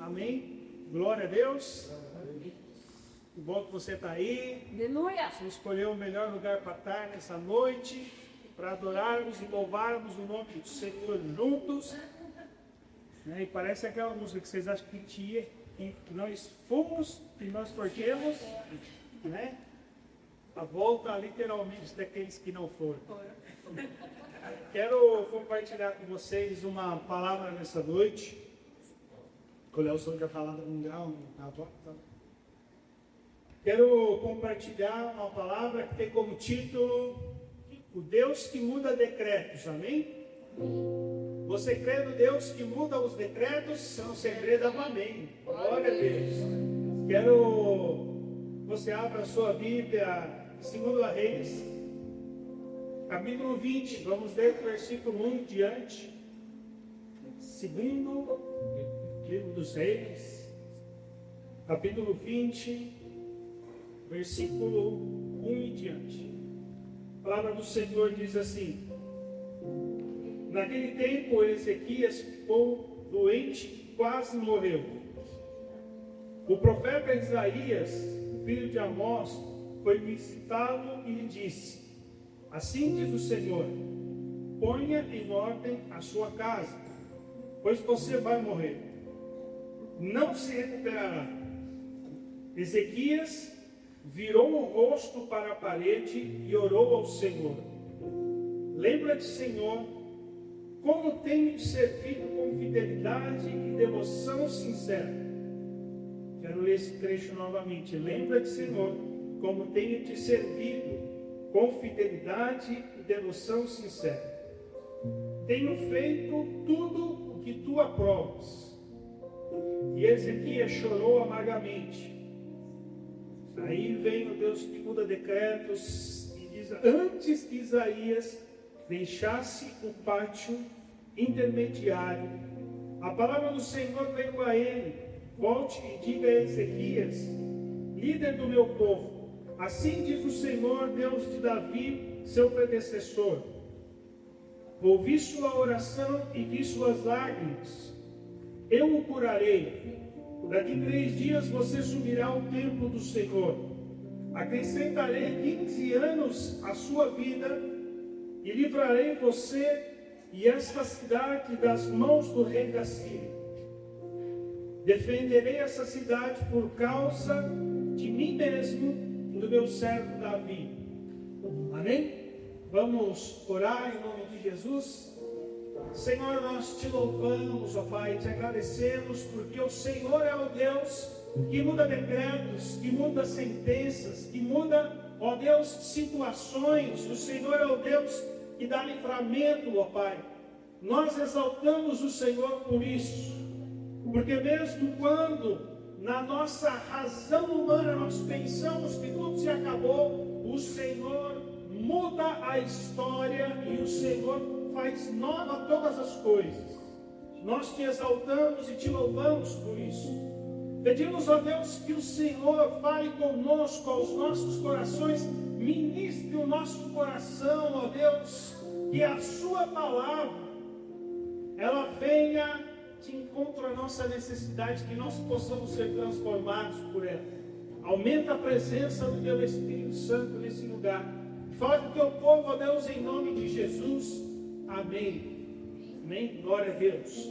Amém? Glória a Deus. Que bom que você está aí. Aleluia. Você escolheu o melhor lugar para estar nessa noite, para adorarmos e louvarmos o nome do Senhor juntos. E parece aquela música que vocês acham que nós fomos e nós torcemos, né? A volta literalmente daqueles que não foram. Quero compartilhar com vocês uma palavra nessa noite. O Léo já falando um grau, Quero compartilhar uma palavra que tem como título O Deus que muda decretos, amém? Você crê no Deus que muda os decretos? É um segredo, amém. Glória a Deus. Quero que você abra a sua Bíblia, 2 Reis, capítulo 20, vamos ler o versículo 1 em diante. Segundo livro dos Reis, capítulo 20, versículo 1 em diante. A palavra do Senhor diz assim: Naquele tempo Ezequias ficou doente e quase morreu. O profeta Isaías, filho de Amós, foi visitá-lo e lhe disse: Assim diz o Senhor, ponha em ordem a sua casa, pois você vai morrer. Não se recuperará. Ezequias virou o rosto para a parede e orou ao Senhor: Lembra-te, Senhor, como tenho te servido com fidelidade e devoção sincera. Quero ler esse trecho novamente. Lembra-te, Senhor, como tenho te servido com fidelidade e devoção sincera. Tenho feito tudo o que tu aprovas. E Ezequias chorou amargamente. Aí vem o Deus que muda decretos e diz: antes que Isaías deixasse o pátio intermediário, a palavra do Senhor veio a ele: volte e diga a Ezequias, líder do meu povo, assim diz o Senhor, Deus de Davi, seu predecessor: ouvi sua oração e vi suas lágrimas, eu o curarei. Daqui 3 dias você subirá ao templo do Senhor. Acrescentarei 15 anos à sua vida e livrarei você e esta cidade das mãos do rei da Síria. Defenderei essa cidade por causa de mim mesmo e do meu servo Davi. Amém? Vamos orar em nome de Jesus. Senhor, nós te louvamos, ó Pai, te agradecemos, porque o Senhor é o Deus que muda decretos, que muda sentenças, que muda, ó Deus, situações. O Senhor é o Deus que dá livramento, ó Pai. Nós exaltamos o Senhor por isso, porque mesmo quando na nossa razão humana nós pensamos que tudo se acabou, o Senhor muda a história e o Senhor faz nova todas as coisas. Nós te exaltamos e te louvamos por isso. Pedimos, ó Deus, que o Senhor fale conosco aos nossos corações, ministre o nosso coração, ó Deus, que a sua palavra ela venha de encontro à nossa necessidade, que nós possamos ser transformados por ela. Aumenta a presença do teu Espírito Santo nesse lugar. Fala com o teu povo, ó Deus, em nome de Jesus. Amém. Amém. Glória a Deus.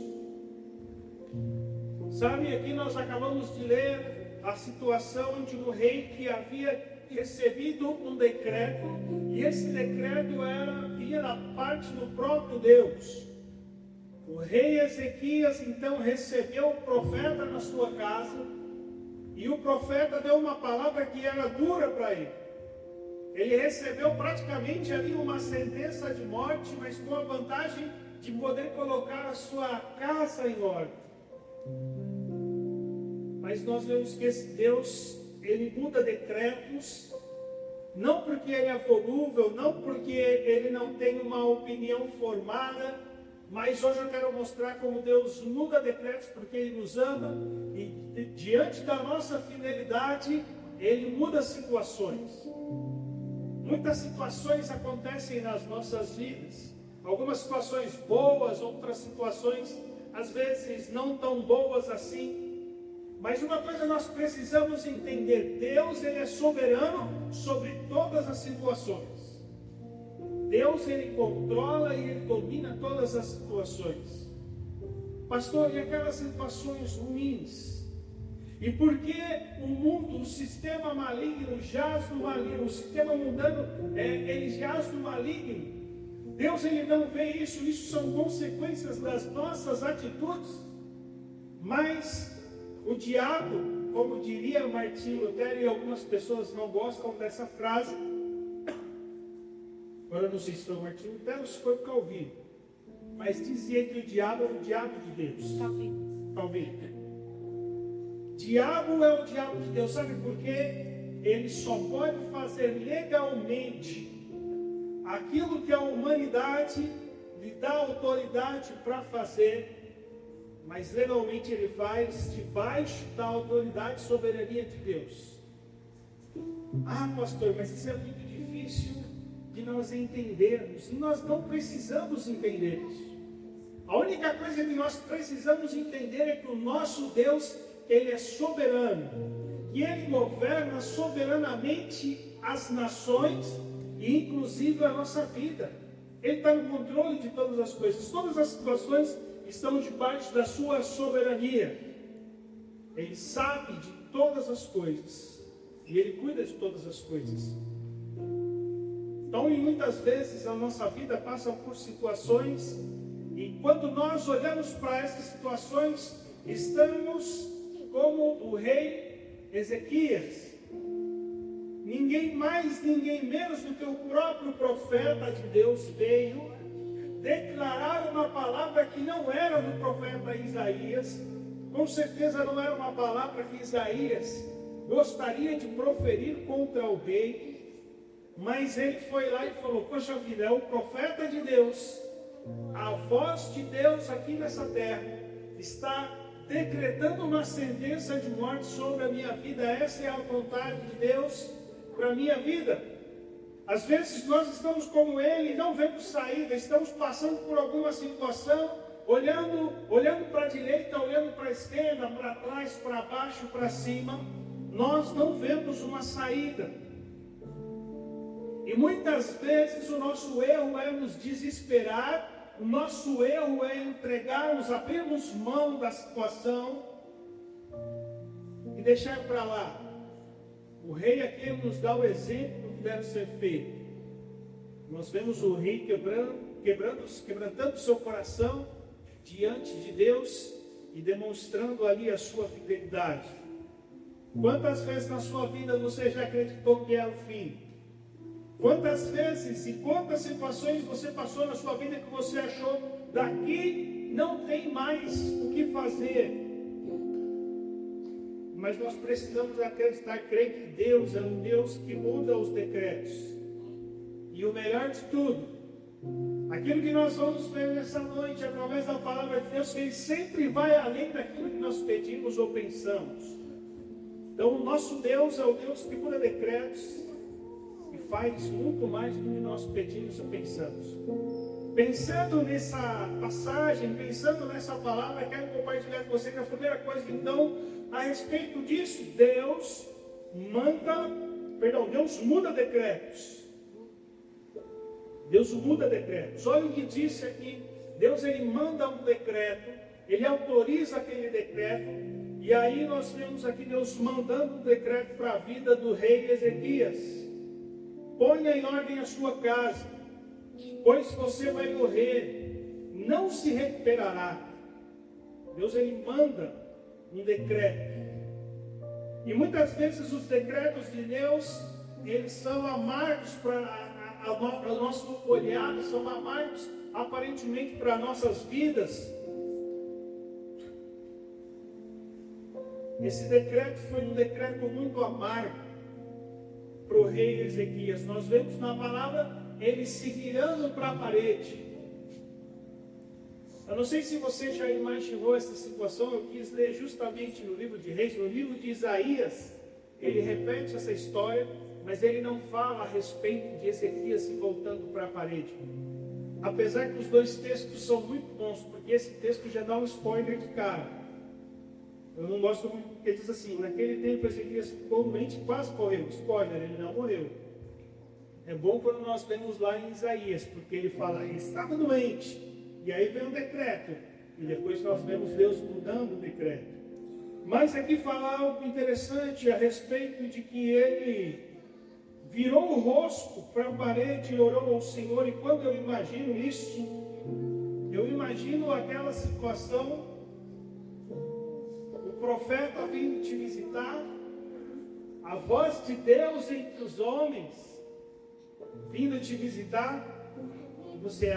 Sabe, aqui nós acabamos de ler a situação de um rei que havia recebido um decreto, e esse decreto vinha da parte do próprio Deus. O rei Ezequias então recebeu o profeta na sua casa, e o profeta deu uma palavra que era dura para ele. Ele recebeu praticamente ali uma sentença de morte, mas com a vantagem de poder colocar a sua casa em ordem. Mas nós vemos que esse Deus, ele muda decretos, não porque ele é volúvel, não porque ele não tem uma opinião formada, mas hoje eu quero mostrar como Deus muda decretos porque ele nos ama e diante da nossa fidelidade, ele muda situações. Muitas situações acontecem nas nossas vidas, algumas situações boas, outras situações às vezes não tão boas assim, Mas uma coisa nós precisamos entender: Deus, Ele é soberano sobre todas as situações. Deus, Ele controla e Ele domina todas as situações. Pastor, e aquelas situações ruins? E por que o mundo, o sistema maligno jaz no maligno? O sistema mundano, ele jaz no maligno. Deus, Ele não vê isso. Isso são consequências das nossas atitudes. Mas o diabo, como diria Martinho Lutero, e algumas pessoas não gostam dessa frase. Agora eu não sei se foi o Martinho Lutero ou se foi o Calvino. Mas dizia que o diabo é o diabo de Deus. Calvino. Diabo é o diabo de Deus. Sabe por quê? Ele só pode fazer legalmente aquilo que a humanidade lhe dá autoridade para fazer. Mas legalmente ele faz debaixo da autoridade e soberania de Deus. Ah, pastor, mas isso é muito difícil de nós entendermos. E nós não precisamos entender isso. A única coisa que nós precisamos entender é que o nosso Deus, Ele é soberano. E Ele governa soberanamente as nações e inclusive a nossa vida. Ele está no controle de todas as coisas. Todas as situações estão debaixo da sua soberania. Ele sabe de todas as coisas. E Ele cuida de todas as coisas. Então, muitas vezes a nossa vida passa por situações, e quando nós olhamos para essas situações, estamos como o rei Ezequias. Ninguém mais, ninguém menos do que o próprio profeta de Deus veio declarar uma palavra que não era do profeta Isaías. Com certeza não era uma palavra que Isaías gostaria de proferir contra o rei. Mas ele foi lá e falou: poxa vida, é o profeta de Deus, a voz de Deus aqui nessa terra está decretando uma sentença de morte sobre a minha vida. Essa é a vontade de Deus para a minha vida. Às vezes nós estamos como ele, não vemos saída, estamos passando por alguma situação, olhando para a direita, olhando para a esquerda, para trás, para baixo, para cima, nós não vemos uma saída. E muitas vezes o nosso erro é nos desesperar, o nosso erro é entregarmos, abrirmos mão da situação e deixar para lá. O rei aqui nos dá o exemplo do que deve ser feito. Nós vemos o rei quebrantando seu coração diante de Deus e demonstrando ali a sua fidelidade. Quantas vezes na sua vida você já acreditou que é o fim? Quantas vezes e quantas situações você passou na sua vida que você achou daqui não tem mais o que fazer? Mas nós precisamos acreditar, crer que Deus é um Deus que muda os decretos. E o melhor de tudo, aquilo que nós vamos ver nessa noite através da palavra de Deus, que Ele sempre vai além daquilo que nós pedimos ou pensamos. Então o nosso Deus é o Deus que muda decretos e faz muito mais do que nós pedimos ou pensamos. Pensando nessa passagem, pensando nessa palavra, quero compartilhar com você que a primeira coisa, então, a respeito disso, Deus muda decretos. Deus muda decretos. Olha o que disse aqui. Deus, Ele manda um decreto, Ele autoriza aquele decreto, e aí nós vemos aqui Deus mandando um decreto para a vida do rei Ezequias. Ponha em ordem a sua casa, pois você vai morrer, não se recuperará. Deus, Ele manda um decreto. E muitas vezes os decretos de Deus, eles são amargos para o nosso olhar, são amargos aparentemente para nossas vidas. Esse decreto foi um decreto muito amargo para o rei Ezequias. Nós vemos na palavra ele se virando para a parede. Eu não sei se você já imaginou essa situação. Eu quis ler justamente no livro de Reis, no livro de Isaías. Ele repete essa história, mas ele não fala a respeito de Ezequias se voltando para a parede. Apesar que os dois textos são muito bons, porque esse texto já dá um spoiler de cara. Eu não gosto muito porque diz assim, naquele tempo Ezequias ficou doente e quase morreu. Spoiler, ele não morreu. É bom quando nós vemos lá em Isaías, porque ele fala, ele estava doente. E aí vem um decreto. E depois nós vemos Deus mudando o decreto. Mas aqui fala algo interessante a respeito de que ele virou o rosto para a parede e orou ao Senhor. E quando eu imagino isso, eu imagino aquela situação, o profeta vindo te visitar, a voz de Deus entre os homens vindo te visitar, e você,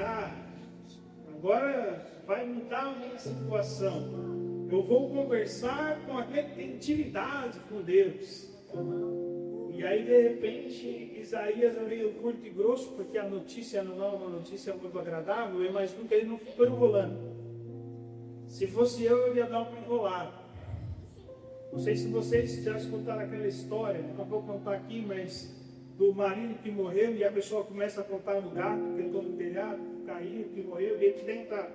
agora vai mudar a minha situação. Eu vou conversar com aquele que tem intimidade com Deus. E aí, de repente, Isaías veio curto e grosso, porque a notícia não é uma notícia muito agradável. Eu imagino que ele não ficou enrolando. Se fosse eu ia dar uma enrolada. Não sei se vocês já escutaram aquela história, não vou contar aqui, mas do marido que morreu e a pessoa começa a contar no gato, que entrou no telhado, caiu, que morreu, e ele tenta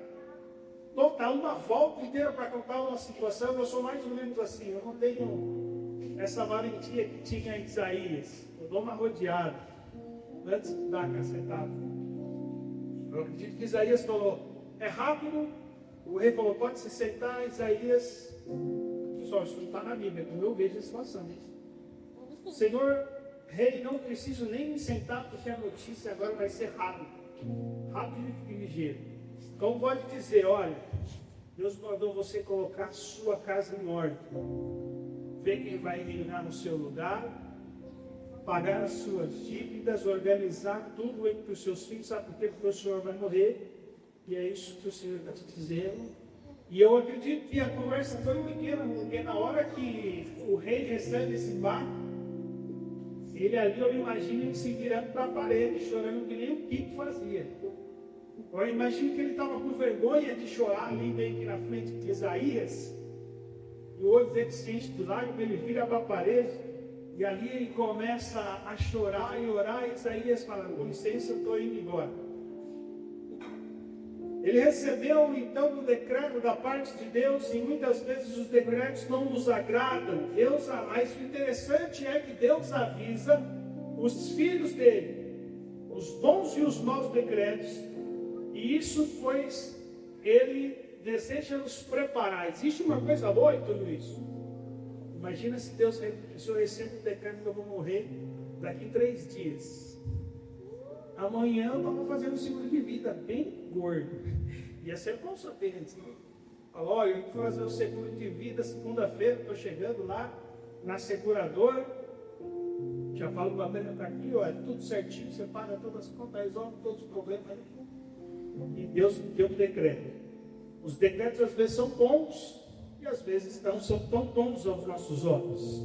dar uma volta inteira para contar uma situação. Eu sou mais ou menos assim, eu não tenho essa valentia que tinha Isaías. Eu dou uma rodeada antes de dar a cacetada. Eu acredito que Isaías falou, é rápido. O rei falou, pode se sentar. Isaías, só isso não está na Bíblia, como eu vejo a situação. Senhor, rei, não preciso nem me sentar, porque a notícia agora vai ser rápida. Rápido e ligeiro. Como pode dizer, olha, Deus mandou você colocar sua casa em ordem. Ver quem vai reinar no seu lugar, pagar as suas dívidas, organizar tudo entre os seus filhos. Sabe por quê? Porque o Senhor vai morrer. E é isso que o Senhor está te dizendo. E eu acredito que a conversa foi pequena, porque na hora que o rei recebe esse barco, ele ali, eu imagino ele se virando para a parede, chorando que nem o Kiko fazia. Eu imagino que ele estava com vergonha de chorar ali bem aqui na frente de Isaías. E o olho dele se enche de lágrimas, ele vira para a parede. E ali ele começa a chorar e orar. E Isaías fala, com licença, eu estou indo embora. Ele recebeu então o decreto da parte de Deus. E muitas vezes os decretos não nos agradam. Mas o interessante é que Deus avisa os filhos dele, os bons e os maus decretos. E isso, pois, ele deseja nos preparar. Existe uma coisa boa em tudo isso. Imagina se Deus recebe um decreto que eu vou morrer daqui 3 dias. Amanhã eu estava fazendo um seguro de vida bem gordo. Ia ser bom saber. Falou, olha, eu vou fazer o seguro de vida segunda-feira, estou chegando lá na seguradora. Já falo com a Brenda, está aqui, olha, tudo certinho, você paga todas as contas, resolve todos os problemas. E Deus deu um decreto. Os decretos às vezes são bons e às vezes não são tão bons aos nossos olhos.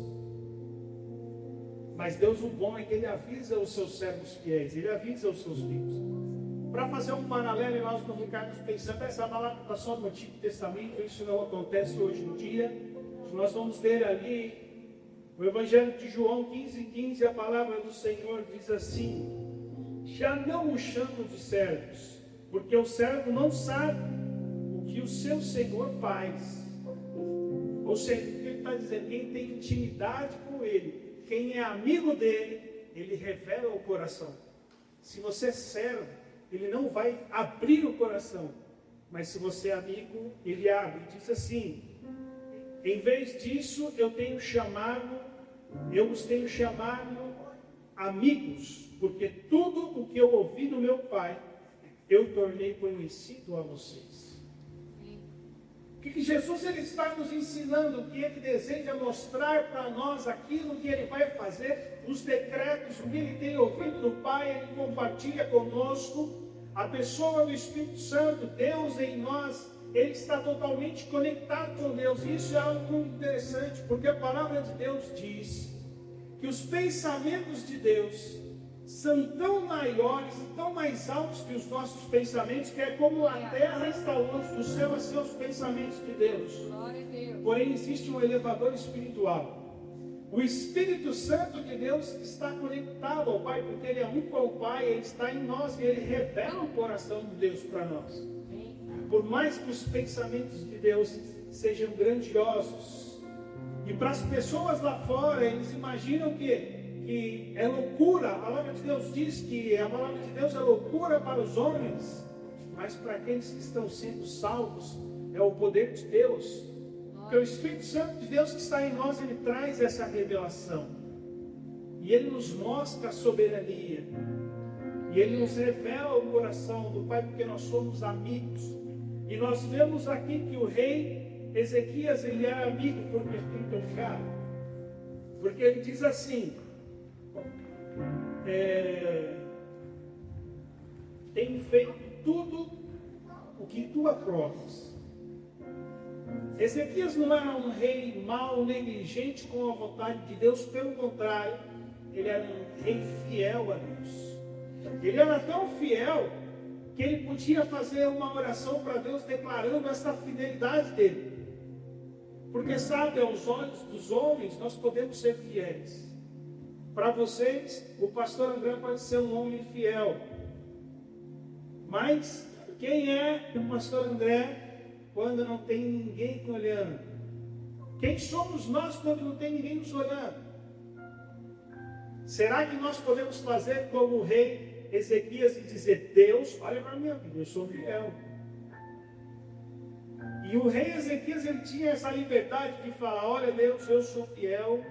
Mas Deus, o bom é que Ele avisa os seus servos fiéis, Ele avisa os seus filhos. Para fazer um paralelo e nós não ficarmos pensando, essa palavra está só no Antigo Testamento, isso não acontece hoje em dia. Nós vamos ver ali o Evangelho de João 15:15, a palavra do Senhor diz assim: já não o chamo de servos, porque o servo não sabe o que o seu Senhor faz. Ou seja, o que ele está dizendo, quem tem intimidade com ele, quem é amigo dele, ele revela o coração. Se você é servo, ele não vai abrir o coração. Mas se você é amigo, ele abre. Diz assim, em vez disso, eu os tenho chamado amigos, porque tudo o que eu ouvi do meu Pai, eu tornei conhecido a vocês. O que Jesus ele está nos ensinando? Que Ele deseja mostrar para nós aquilo que Ele vai fazer, os decretos, o que Ele tem ouvido do Pai, Ele compartilha conosco. A pessoa do Espírito Santo, Deus em nós, Ele está totalmente conectado com Deus. Isso é algo muito interessante, porque a palavra de Deus diz que os pensamentos de Deus são tão maiores, tão mais altos que os nossos pensamentos, que é como a terra está longe do céu, assim os pensamentos de Deus. Porém, existe um elevador espiritual. O Espírito Santo de Deus está conectado ao Pai, porque Ele é um com o Pai, Ele está em nós e Ele revela o coração de Deus para nós. Por mais que os pensamentos de Deus sejam grandiosos, para as pessoas lá fora, eles imaginam que é loucura. A palavra de Deus diz que a palavra de Deus é loucura para os homens, mas para aqueles que estão sendo salvos é o poder de Deus. Porque o Espírito Santo de Deus que está em nós, ele traz essa revelação. E ele nos mostra a soberania. E ele nos revela o coração do Pai, porque nós somos amigos. E nós vemos aqui que o rei Ezequias, ele é amigo por tocado. Porque ele diz assim: tenho feito tudo o que tu aprovas. Ezequias não era um rei mau, negligente com a vontade de Deus, pelo contrário, ele era um rei fiel a Deus. Ele era tão fiel que ele podia fazer uma oração para Deus declarando essa fidelidade dele. Porque sabe, aos olhos dos homens nós podemos ser fiéis. Para vocês, o pastor André pode ser um homem fiel. Mas quem é o pastor André quando não tem ninguém olhando? Quem somos nós quando não tem ninguém nos olhando? Será que nós podemos fazer como o rei Ezequias e dizer: Deus, olha para a minha vida, eu sou fiel? E o rei Ezequias, ele tinha essa liberdade de falar: olha Deus, eu sou fiel.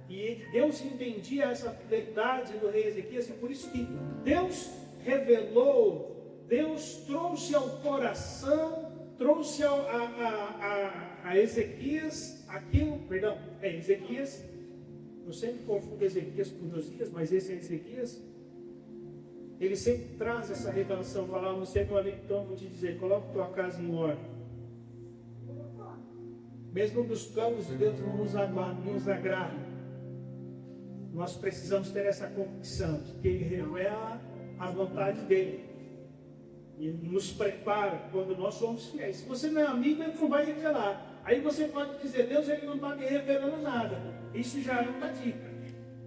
E Deus entendia essa fidelidade do rei Ezequias, e por isso que Deus revelou, Deus trouxe ao coração, trouxe a Ezequias aquilo, Ezequias, eu sempre confundo Ezequias por Josias, mas esse é Ezequias. Ele sempre traz essa revelação, falar: você é meu amigo, então eu vou te dizer, coloca tua casa em ordem. Mesmo que os planos de Deus não nos agradam, nós precisamos ter essa convicção de que Ele revela a vontade dEle e nos prepara quando nós somos fiéis. Se você não é amigo, Ele não vai revelar. Aí você pode dizer: Deus, Ele não está me revelando nada. Isso já é uma dica.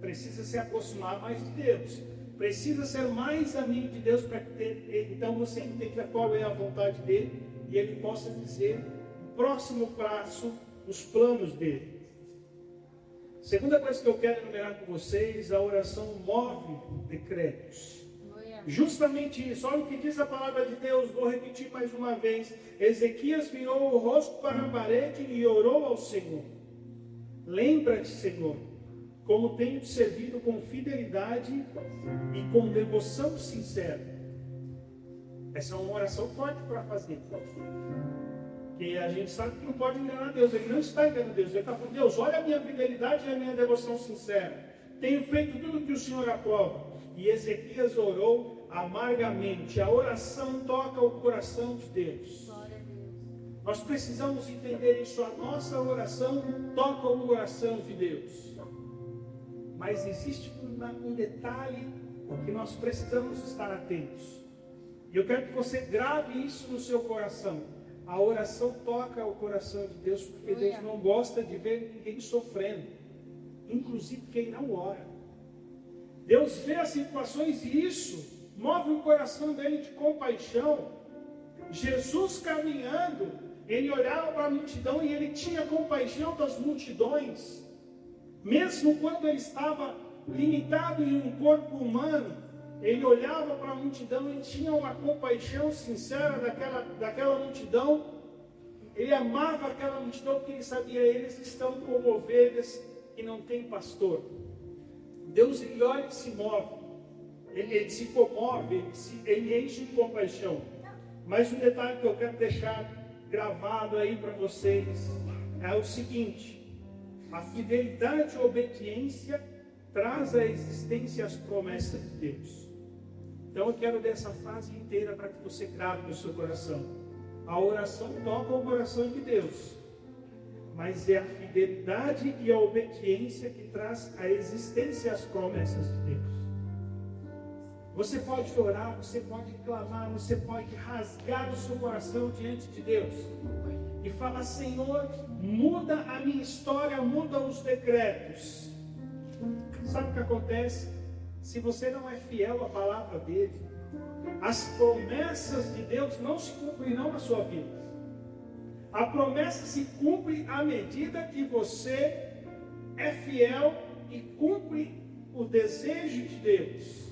Precisa se aproximar mais de Deus. Precisa ser mais amigo de Deus para que então você entenda qual é a vontade dEle e Ele possa dizer o próximo passo, os planos dEle. Segunda coisa que eu quero enumerar com vocês: a oração move decretos. Justamente isso, olha o que diz a palavra de Deus, vou repetir mais uma vez. Ezequias virou o rosto para a parede e orou ao Senhor: lembra-te, Senhor, como tenho te servido com fidelidade e com devoção sincera. Essa é uma oração forte para fazer. Porque a gente sabe que não pode enganar Deus. Ele não está enganando Deus. Ele está falando: Deus, olha a minha fidelidade e a minha devoção sincera. Tenho feito tudo o que o Senhor aprova. E Ezequias orou amargamente. A oração toca o coração de Deus. Nós precisamos entender isso. A nossa oração toca o coração de Deus. Mas existe um detalhe que nós precisamos estar atentos. E eu quero que você grave isso no seu coração. A oração toca o coração de Deus, porque Deus não gosta de ver ninguém sofrendo, inclusive quem não ora. Deus vê as situações e isso move o coração dele de compaixão. Jesus caminhando, ele olhava para a multidão e ele tinha compaixão das multidões, mesmo quando ele estava limitado em um corpo humano. Ele olhava para a multidão e tinha uma compaixão sincera daquela multidão. Ele amava aquela multidão porque ele sabia: eles estão como ovelhas que não têm pastor. Deus, ele olha e se move. Ele se comove, ele enche de compaixão. Mas um detalhe que eu quero deixar gravado aí para vocês é o seguinte: a fidelidade e a obediência traz à existência as promessas de Deus. Então eu quero ler essa frase inteira para que você grave no seu coração. A oração toca o coração de Deus, mas é a fidelidade e a obediência que traz à existência as promessas de Deus. Você pode orar, você pode clamar, você pode rasgar o seu coração diante de Deus e falar: Senhor, muda a minha história, muda os decretos. Sabe o que acontece? Se você não é fiel à palavra dele, as promessas de Deus não se cumprirão na sua vida. A promessa se cumpre à medida que você é fiel e cumpre o desejo de Deus.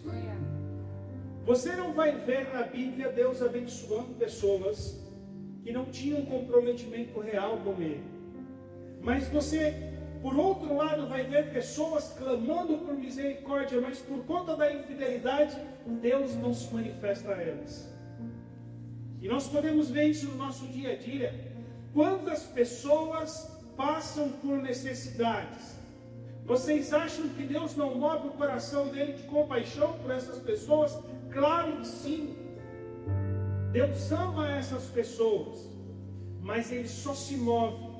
Você não vai ver na Bíblia Deus abençoando pessoas que não tinham comprometimento real com Ele. Mas você, por outro lado, vai ver pessoas clamando por misericórdia, mas por conta da infidelidade, Deus não se manifesta a elas. E nós podemos ver isso no nosso dia a dia. Quantas pessoas passam por necessidades? Vocês acham que Deus não move o coração dele de compaixão por essas pessoas? Claro que sim. Deus ama essas pessoas, mas Ele só se move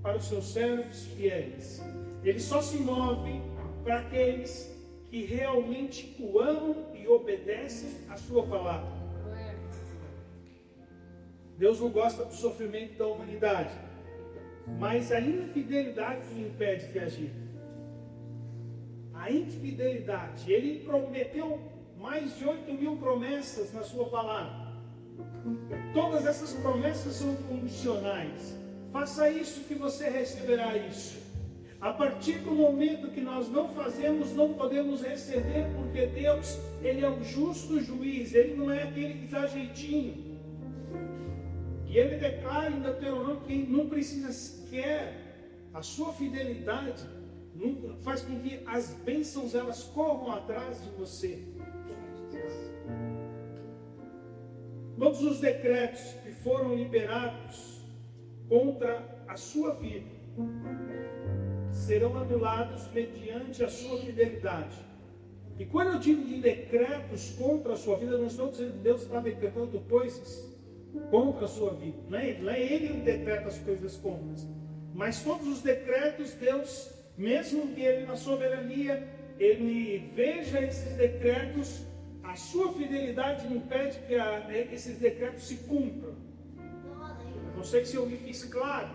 para os seus servos fiéis. Ele só se move para aqueles que realmente o amam e obedecem à sua palavra. Deus não gosta do sofrimento da humanidade, mas a infidelidade o impede de agir. A infidelidade. Ele prometeu mais de 8.000 promessas na sua palavra. Todas essas promessas são condicionais. Faça isso que você receberá isso. A partir do momento que nós não fazemos, não podemos receber, porque Deus, Ele é um justo juiz. Ele não é aquele que dá jeitinho. E Ele declara em Deuteronômio que não precisa sequer a sua fidelidade faz com que as bênçãos elas corram atrás de você. Todos os decretos que foram liberados contra a sua vida serão anulados mediante a sua fidelidade. E quando eu digo de decretos contra a sua vida, não estou dizendo que Deus está decretando coisas contra a sua vida. Não é Ele que decreta as coisas contra. Mas todos os decretos, Deus, mesmo que Ele na soberania, Ele veja esses decretos, a sua fidelidade impede que esses decretos se cumpram. Não sei se eu me fiz claro.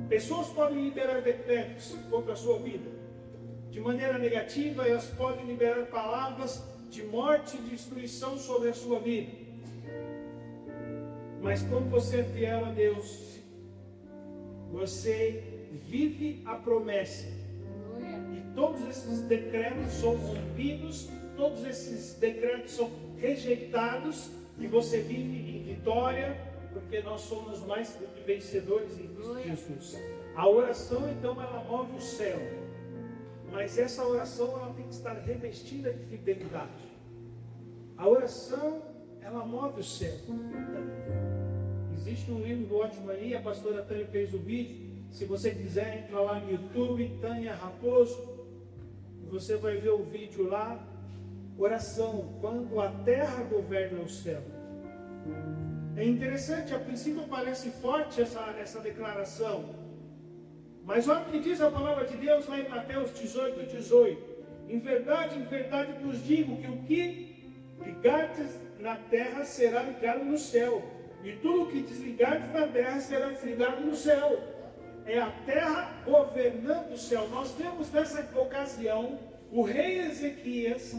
Pessoas podem liberar decretos contra a sua vida de maneira negativa, elas podem liberar palavras de morte e destruição sobre a sua vida. Mas quando você é fiel a Deus, você vive a promessa. E todos esses decretos são rompidos, todos esses decretos são rejeitados, e você vive em vitória, porque nós somos mais do que vencedores em Cristo Jesus. A oração, então, ela move o céu. Mas essa oração, ela tem que estar revestida de fidelidade. A oração, ela move o céu. Existe um livro do Otmani, a pastora Tânia fez o vídeo. Se você quiser, entra lá no YouTube, Tânia Raposo, você vai ver o vídeo lá. Oração, quando a terra governa o céu. É interessante, a princípio parece forte essa declaração. Mas olha o que diz a palavra de Deus lá em Mateus 18:18. Em verdade vos digo que o que ligardes na terra será ligado no céu. E tudo o que desligardes na terra será desligado no céu. É a terra governando o céu. Nós temos nessa ocasião o rei Ezequias.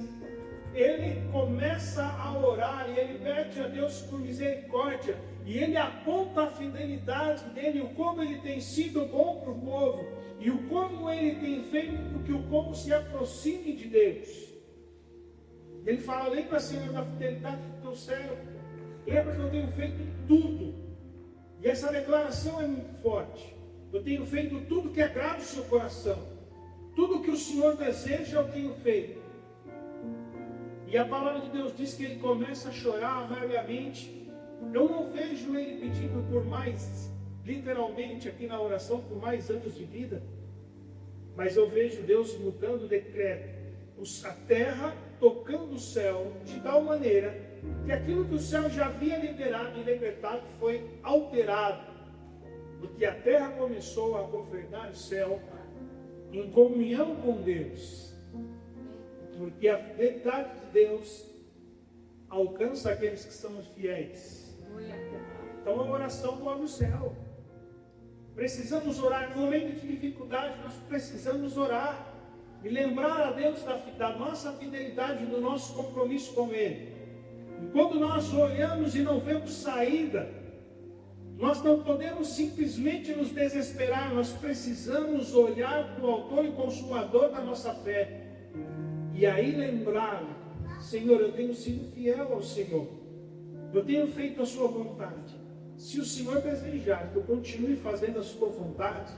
Ele começa a orar e ele pede a Deus por misericórdia. E ele aponta a fidelidade dele, o como ele tem sido bom para o povo. E o como ele tem feito com que o povo se aproxime de Deus. Ele fala, lembra, Senhor, da fidelidade do teu servo. Lembra que eu tenho feito tudo. E essa declaração é muito forte. Eu tenho feito tudo que agrada o seu coração. Tudo que o Senhor deseja eu tenho feito. E a palavra de Deus diz que ele começa a chorar amargamente. Eu não vejo ele pedindo por mais, literalmente aqui na oração, por mais anos de vida. Mas eu vejo Deus mudando o decreto. A terra tocando o céu de tal maneira que aquilo que o céu já havia liberado e decretado foi alterado. Porque a terra começou a governar o céu em comunhão com Deus. Porque a fidelidade de Deus alcança aqueles que são fiéis. Então a oração move o céu. Precisamos orar. No momento de dificuldade, nós precisamos orar. E lembrar a Deus da nossa fidelidade, do nosso compromisso com Ele. Enquanto nós olhamos e não vemos saída, Nós não podemos simplesmente nos desesperar, nós precisamos olhar para o autor e consumador da nossa fé. E aí lembrar, Senhor, eu tenho sido fiel ao Senhor. Eu tenho feito a sua vontade. Se o Senhor desejar que eu continue fazendo a sua vontade,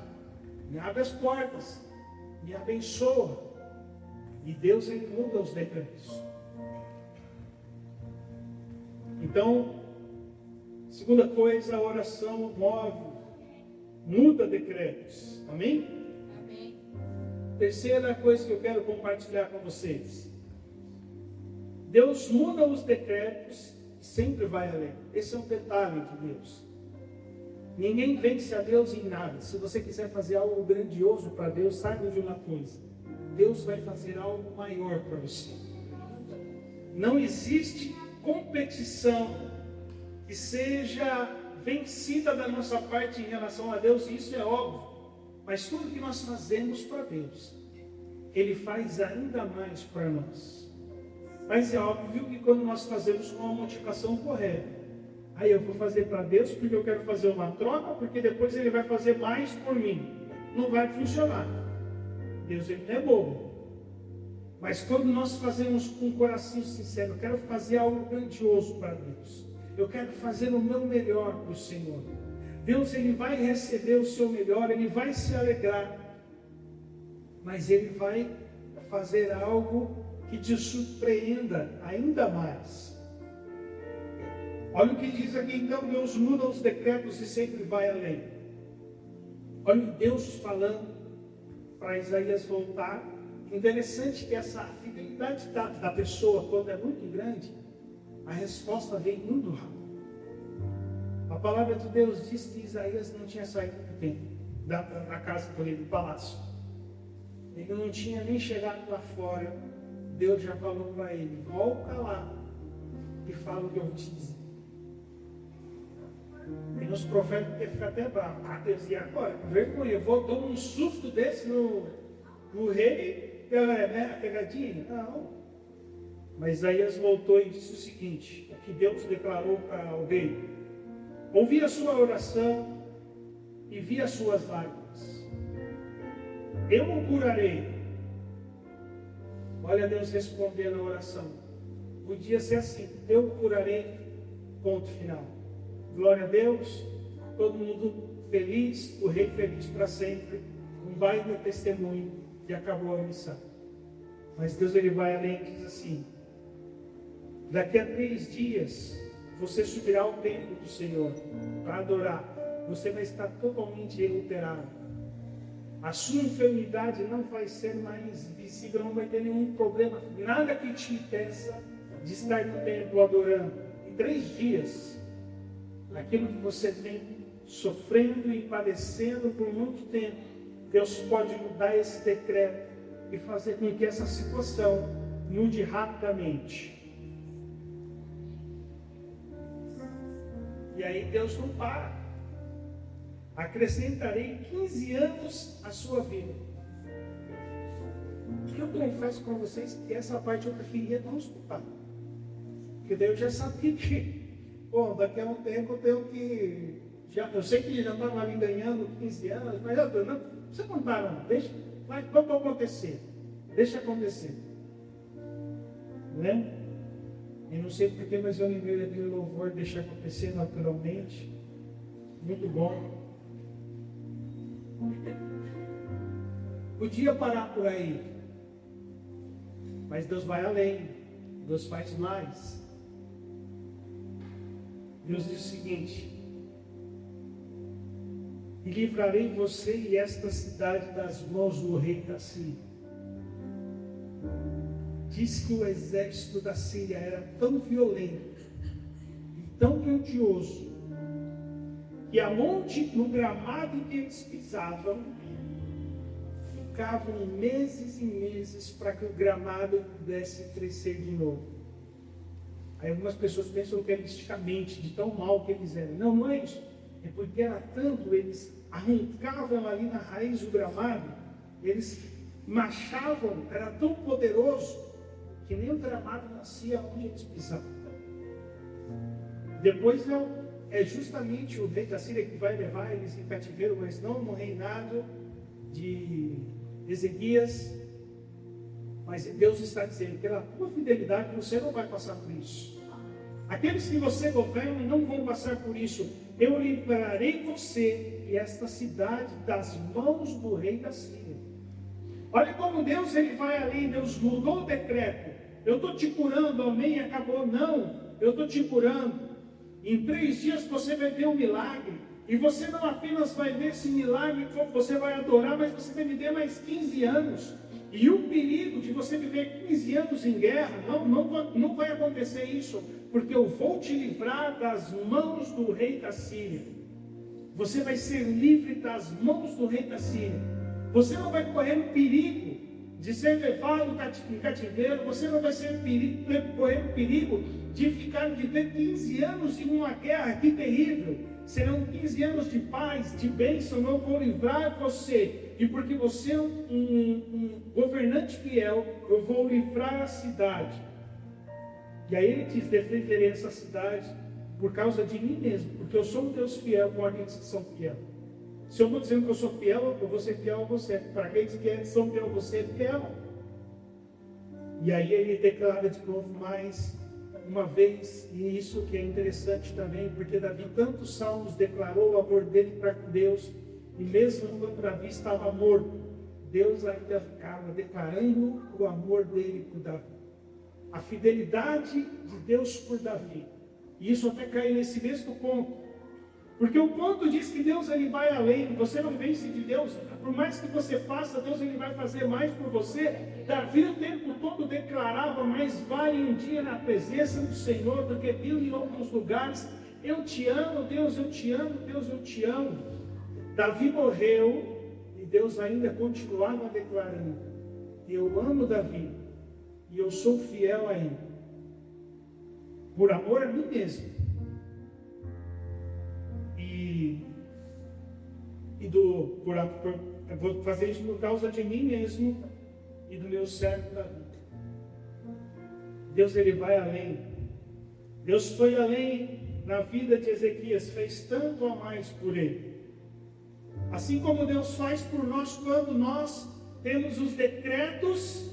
me abre as portas, me abençoa. E Deus, ele muda os decretos. Então, segunda coisa, a oração muda decretos. Amém? Amém. Terceira coisa que eu quero compartilhar com vocês. Deus muda os decretos e sempre vai além. Esse é um detalhe de Deus. Ninguém vence a Deus em nada. Se você quiser fazer algo grandioso para Deus, saiba de uma coisa. Deus vai fazer algo maior para você. Não existe competição que seja vencida da nossa parte em relação a Deus, e isso é óbvio. Mas tudo que nós fazemos para Deus, Ele faz ainda mais para nós. Mas é óbvio que quando nós fazemos com a motivação correta, aí eu vou fazer para Deus porque eu quero fazer uma troca, porque depois Ele vai fazer mais por mim. Não vai funcionar. Deus, Ele não é bobo. Mas quando nós fazemos com um coração sincero, eu quero fazer algo grandioso para Deus. Eu quero fazer o meu melhor para o Senhor. Deus, Ele vai receber o seu melhor, Ele vai se alegrar. Mas Ele vai fazer algo que te surpreenda ainda mais. Olha o que diz aqui, então, Deus muda os decretos e sempre vai além. Olha Deus falando para Isaías voltar. Interessante que essa fidelidade da pessoa, quando é muito grande, a resposta vem muito rápido. A palavra de Deus diz que Isaías não tinha saído do templo, da casa por ele, do palácio. Ele não tinha nem chegado lá fora. Deus já falou para ele: volta lá e fala o que eu vou te dizer. E nos profetas que ficar até bravo. Deus, e agora? Vergonha, voltou um susto desse no rei. A pegadinha? Não. Mas Isaías voltou e disse o seguinte: o que Deus declarou para o rei: ouvi a sua oração e vi as suas lágrimas. Eu o curarei. Olha Deus respondendo a oração. Podia ser assim: eu o curarei, ponto final. Glória a Deus, todo mundo feliz, o rei feliz para sempre, um baita testemunho. E acabou a missão. Mas Deus, Ele vai além e diz assim: daqui a 3 dias você subirá ao templo do Senhor para adorar. Você vai estar totalmente recuperado. A sua enfermidade não vai ser mais visível, não vai ter nenhum problema, nada que te impeça de estar no templo adorando. Em 3 dias, aquilo que você vem sofrendo e padecendo por muito tempo, Deus pode mudar esse decreto e fazer com que essa situação mude rapidamente. E aí Deus não para. Acrescentarei 15 anos à sua vida. Eu confesso com vocês que essa parte eu preferia não escutar. Porque daí eu já sabia que, bom, daqui a um tempo eu tenho que... eu sei que ele já estava ali ganhando 15 anos, mas eu não precisa contar não, deixa, vai acontecer, deixa acontecer, né? Eu não sei porquê, mas eu lembrei daquele louvor, deixa acontecer naturalmente, muito bom. Podia parar por aí, mas Deus vai além, Deus faz mais. Deus diz o seguinte: e livrarei você e esta cidade das mãos do rei da Síria. Diz que o exército da Síria era tão violento e tão grandioso que no gramado em que eles pisavam, ficavam meses e meses para que o gramado pudesse crescer de novo. Aí algumas pessoas pensam que é misticamente, de tão mal que eles eram. Não, não é isso. É porque era tanto, eles arrancavam ali na raiz do gramado, eles machavam, era tão poderoso, que nem o gramado nascia onde eles pisavam. Depois é justamente o rei da Síria que vai levar eles em cativeiro, mas não no reinado de Ezequias. Mas Deus está dizendo, pela tua fidelidade você não vai passar por isso. Aqueles que você governa não vão passar por isso. Eu livrarei você e esta cidade das mãos do rei da Síria. Olha como Deus ele vai além. Deus mudou o decreto. Eu estou te curando, amém, acabou. Não, eu estou te curando. Em 3 dias você vai ver um milagre. E você não apenas vai ver esse milagre, você vai adorar, mas você vai viver mais 15 anos. E o perigo de você viver 15 anos em guerra, não vai acontecer isso, porque eu vou te livrar das mãos do rei da Síria. Você vai ser livre das mãos do rei da Síria. Você não vai correr o perigo de ser levado em cativeiro. Você não vai correr o perigo de viver 15 anos em uma guerra. Que terrível! Serão 15 anos de paz, de bênção. Eu vou livrar você. E porque você é um governante fiel, eu vou livrar a cidade. E aí ele diz, defenderei essa cidade por causa de mim mesmo, porque eu sou um Deus fiel com aqueles que são fiel. Se eu estou dizendo que eu sou fiel, eu vou ser fiel a você. Para aqueles que são fiel, você é fiel. E aí ele declara de novo mais uma vez, e isso que é interessante também, porque Davi, tantos salmos, declarou o amor dele para Deus, e mesmo quando Davi estava morto, Deus ainda ficava declarando o amor dele por Davi. A fidelidade de Deus por Davi. E isso até cai nesse mesmo ponto. Porque o ponto diz que Deus ele vai além. Você não vence de Deus. Por mais que você faça, Deus ele vai fazer mais por você. Davi o tempo todo declarava, mais vale um dia na presença do Senhor do que 1000 em outros lugares. Eu te amo, Deus, eu te amo, Deus, eu te amo. Davi morreu e Deus ainda continuava declarando: eu amo Davi e eu sou fiel a ele, por amor a mim mesmo. Eu vou fazer isso por causa de mim mesmo e do meu servo Davi. Deus ele vai além. Deus foi além na vida de Ezequias, fez tanto a mais por ele. Assim como Deus faz por nós quando nós temos os decretos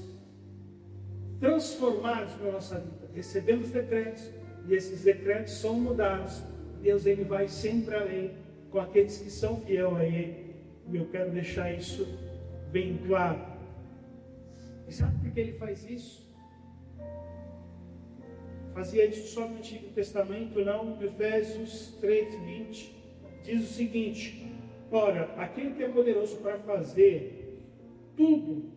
transformados na nossa vida. Recebemos decretos e esses decretos são mudados. Deus ele vai sempre além com aqueles que são fiel a Ele. E eu quero deixar isso bem claro. E sabe por que Ele faz isso? Fazia isso só no Antigo Testamento, não. Efésios 3:20 diz o seguinte: ora, aquele que é poderoso para fazer tudo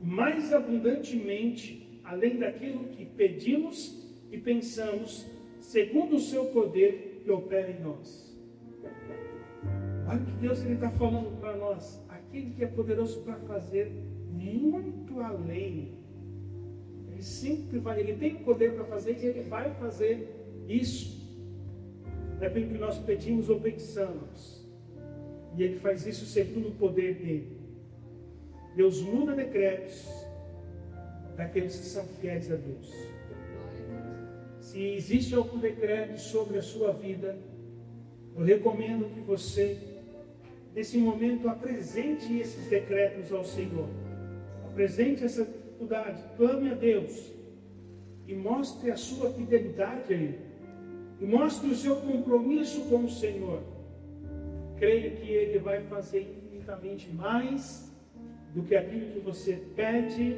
mais abundantemente, além daquilo que pedimos e pensamos, segundo o seu poder que opera em nós. Olha o que Deus está falando para nós. Aquele que é poderoso para fazer muito além. Ele sempre vai, ele tem poder para fazer e ele vai fazer isso. Depende do que nós pedimos ou pensamos. E ele faz isso segundo o poder dele. Deus muda decretos daqueles que são fiéis a Deus. Se existe algum decreto sobre a sua vida, eu recomendo que você, nesse momento, apresente esses decretos ao Senhor. Apresente essa dificuldade, clame a Deus e mostre a sua fidelidade a Ele. E mostre o seu compromisso com o Senhor. Creia que Ele vai fazer infinitamente mais do que aquilo que você pede,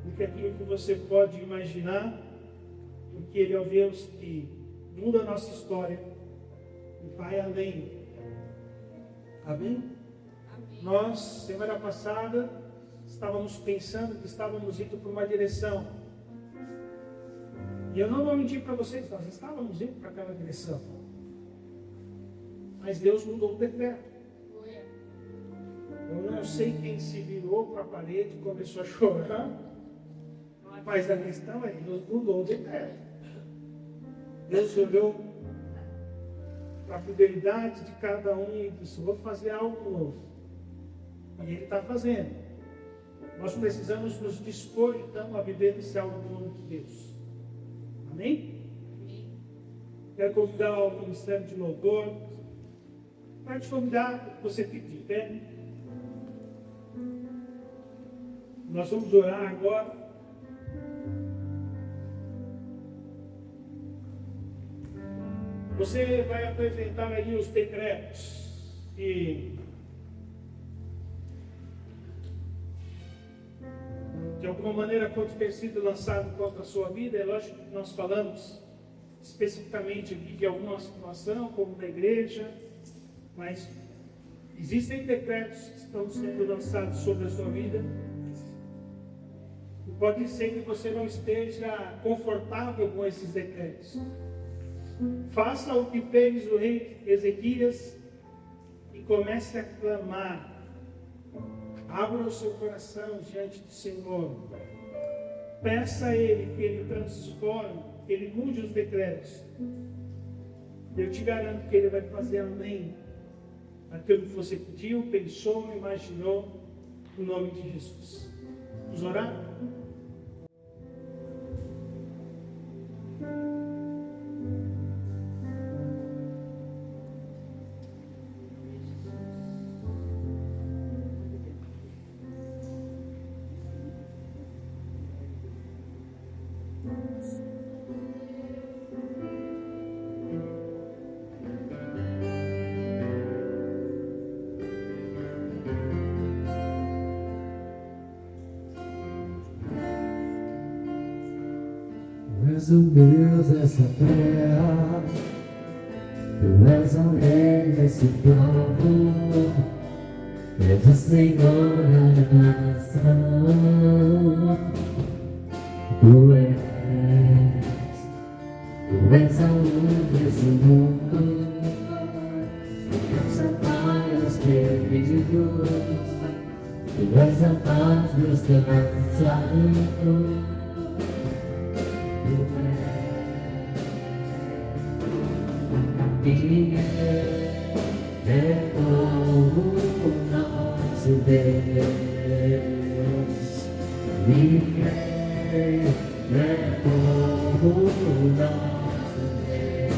do que aquilo que você pode imaginar. Porque Ele é o Deus que muda a nossa história e vai além. Amém? Amém? Nós, semana passada, estávamos pensando que estávamos indo para uma direção. E eu não vou mentir para vocês, nós estávamos indo para aquela direção. Mas Deus mudou o decreto. Eu não sei quem se virou para a parede e começou a chorar. Mas a questão é que Deus mudou o decreto. Deus olhou para a fidelidade de cada um e disse: vou fazer algo novo. E Ele está fazendo. Nós precisamos nos dispor então a viver esse algo novo de Deus. Amém? Quero convidar o Ministério de Louvor para te convidar para que você fique de pé. Nós vamos orar agora. Você vai apresentar aí os decretos que de alguma maneira pode ter sido lançado contra a sua vida. É lógico que nós falamos especificamente aqui de alguma situação, como na igreja, mas existem decretos que estão sendo lançados sobre a sua vida. E pode ser que você não esteja confortável com esses decretos. Faça o que fez o rei Ezequias e comece a clamar. Abra o seu coração diante do Senhor. Peça a Ele que Ele transforme, que Ele mude os decretos. Eu te garanto que Ele vai fazer amém. Aquilo que você pediu, pensou, imaginou, no nome de Jesus. Vamos orar? És um Deus dessa terra, Tu és o Rei desse povo, és o Senhor da nação. Tu és a luz desse mundo, Tu és os perdidos, Tu és a paz dos cansados. É o nosso Deus, ninguém é como o nosso Deus.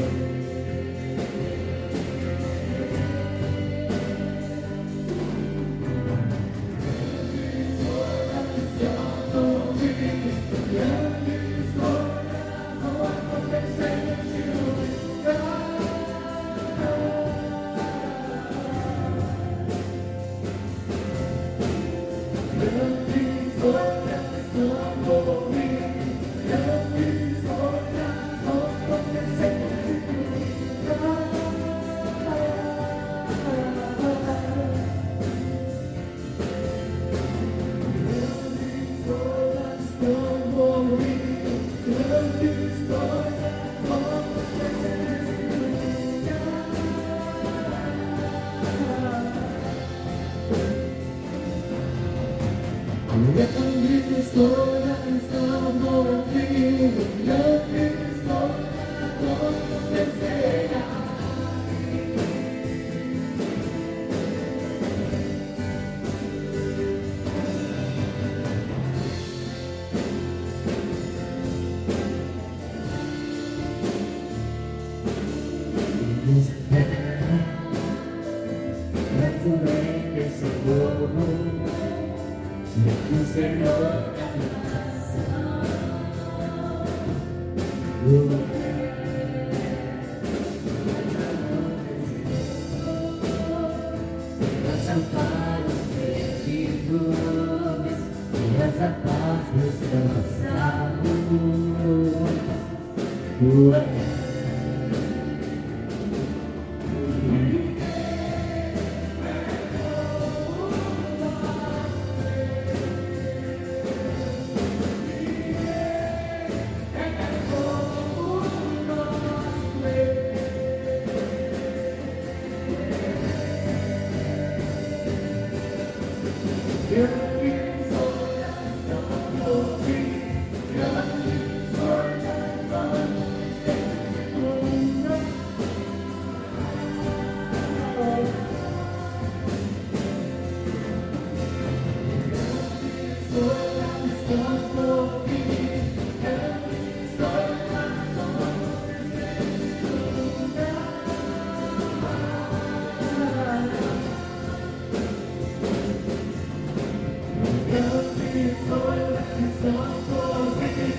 grandes coisas estão por vir,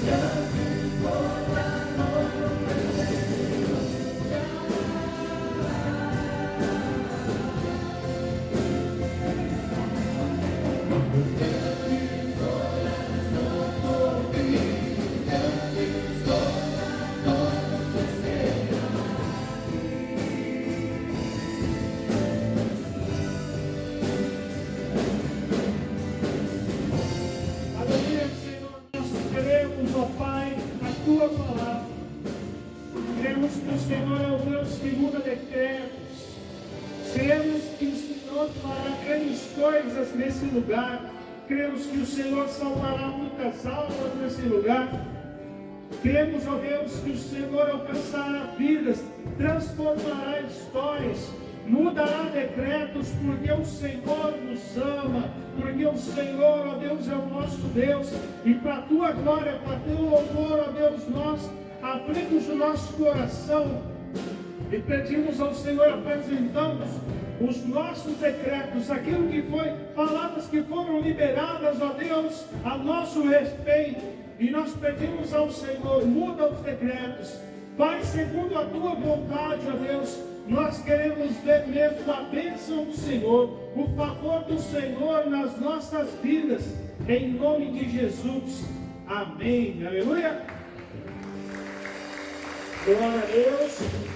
grandes coisas vão acontecer. Aleluia, Senhor, nós queremos, ó Pai, a Tua palavra. Queremos que o Senhor é o Deus que muda decretos. Queremos que o Senhor fará grandes coisas nesse lugar. Cremos que o Senhor salvará muitas almas nesse lugar. Cremos, ó Deus, que o Senhor alcançará vidas, transformará histórias, mudará decretos, porque o Senhor nos ama, porque o Senhor, ó Deus, é o nosso Deus, e para a Tua glória, para Teu louvor, ó Deus, nós abrimos o nosso coração e pedimos ao Senhor, apresentamos os nossos decretos, aquilo que foi, palavras que foram liberadas, ó Deus, a nosso respeito, e nós pedimos ao Senhor, muda os decretos, Pai, segundo a Tua vontade, ó Deus, nós queremos ver mesmo a bênção do Senhor, o favor do Senhor nas nossas vidas, em nome de Jesus, amém, aleluia, glória a Deus.